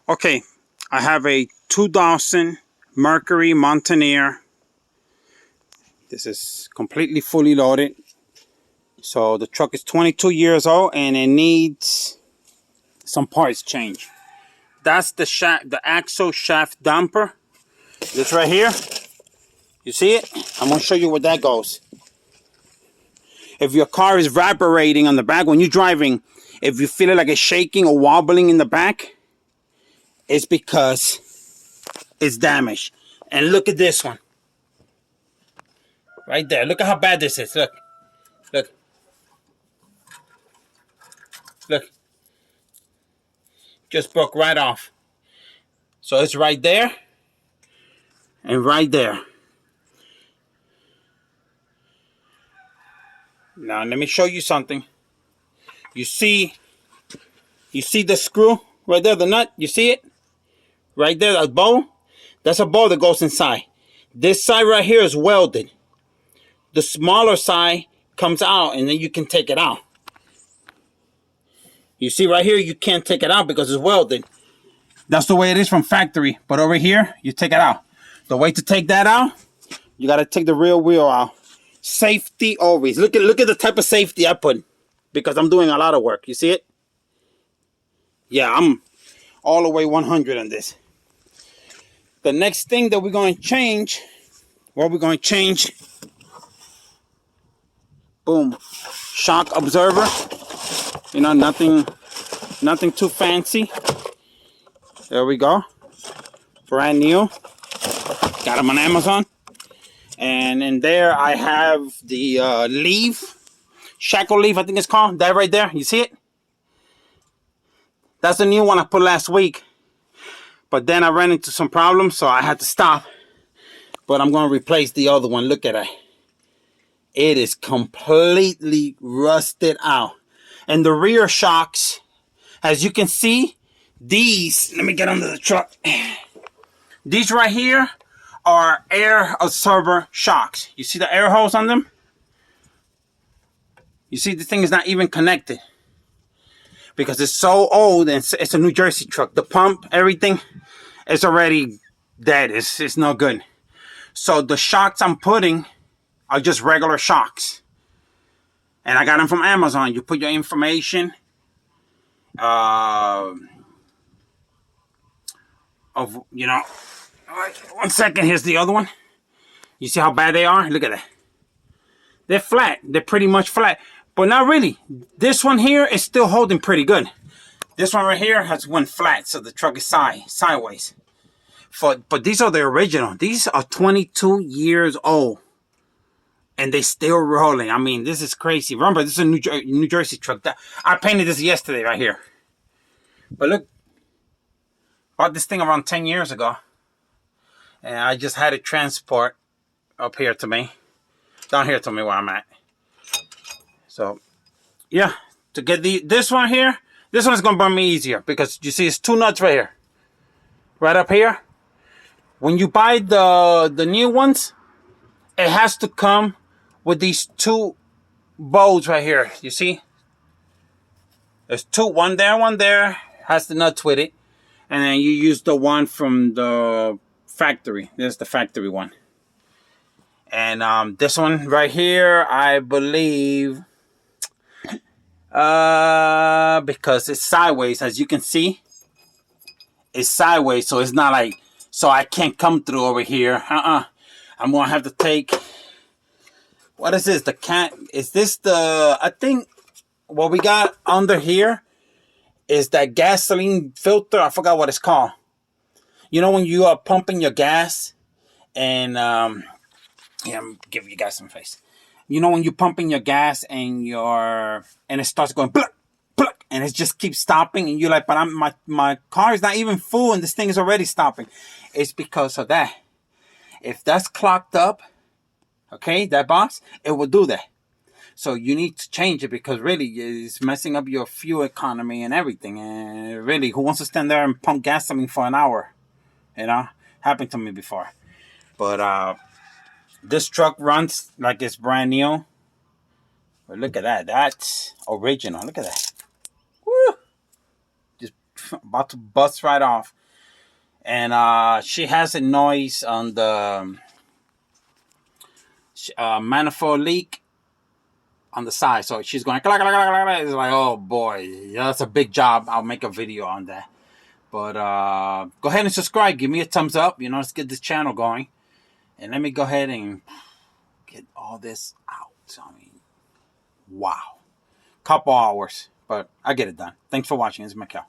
Okay, I have a 2000 Mercury Mountaineer. This is completely fully loaded. So the truck is 22 years old and it needs some parts change. That's the shaft, the axle shaft damper. This right here. You see it? I'm gonna show you where that goes. If your car is vibrating on the back when you're driving, if you feel it like it's shaking or wobbling in the back, it's because it's damaged. And look at this one. Right there. Look at how bad this is. Look. Look. Look. Just broke right off. So it's right there. And right there. Now let me show you something. You see the screw right there, the nut? You see it? Right there, that bowl? That's a bowl that goes inside. This side right here is welded. The smaller side comes out and then you can take it out. You see right here, you can't take it out because it's welded. That's the way it is from factory. But over here, you take it out. The way to take that out, you got to take the rear wheel out. Safety always. Look at the type of safety I put because I'm doing a lot of work. You see it? Yeah, I'm all the way 100 on this. The next thing that we're going to change, boom, shock absorber. You know, nothing too fancy. There we go. Brand new. Got them on Amazon. And in there I have the leaf. Shackle leaf, I think it's called. That right there. You see it? That's the new one I put last week. But then I ran into some problems, so I had to stop. But I'm going to replace the other one. Look at it. It is completely rusted out. And the rear shocks, as you can see, these, let me get under the truck. These right here are air absorber shocks. You see the air hose on them? You see the thing is not even connected. Because it's so old and it's a New Jersey truck. The pump, everything, it's already dead. It's no good. So the shocks I'm putting are just regular shocks. And I got them from Amazon. You put your information of, you know, one second, here's the other one. You see how bad they are? Look at that. They're flat. They're pretty much flat. But not really. This one here is still holding pretty good. This one right here has went flat, so the truck is sideways. But these are the original. These are 22 years old. And they still rolling. I mean, this is crazy. Remember, this is a New Jersey truck. I painted this yesterday right here. But look. Bought this thing around 10 years ago. And I just had it transport up here to me. Down here to me where I'm at. So, yeah. To get this one here, this one's going to burn me easier. Because you see, it's two nuts right here. Right up here. When you buy the new ones, it has to come with these two bolts right here. You see? There's two. One there. Has the nuts with it. And then you use the one from the factory. This is the factory one. And this one right here, I believe, because it's sideways, as you can see, it's sideways, so it's not like, so I can't come through over here. I'm gonna have to take, what is this? Is this the, I think what we got under here is that gasoline filter. I forgot what it's called. You know when you are pumping your gas and yeah, I'm giving you guys some face. You know when you're pumping your gas and it starts going pluck, pluck, and it just keeps stopping and you're like, but my car is not even full and this thing is already stopping. It's because of that. If that's clogged up, okay, that box, it will do that. So you need to change it because really it's messing up your fuel economy and everything. And really, who wants to stand there and pump gasoline for an hour? You know, happened to me before. But this truck runs like it's brand new. But look at that. That's original. Look at that. Woo! Just about to bust right off. And she has a noise on the manifold leak on the side. So she's going, clack, clack, clack, clack. It's like, oh boy, that's a big job. I'll make a video on that. But go ahead and subscribe. Give me a thumbs up. You know, let's get this channel going. And let me go ahead and get all this out. I mean, wow. Couple hours. But I get it done. Thanks for watching. This is Mikel.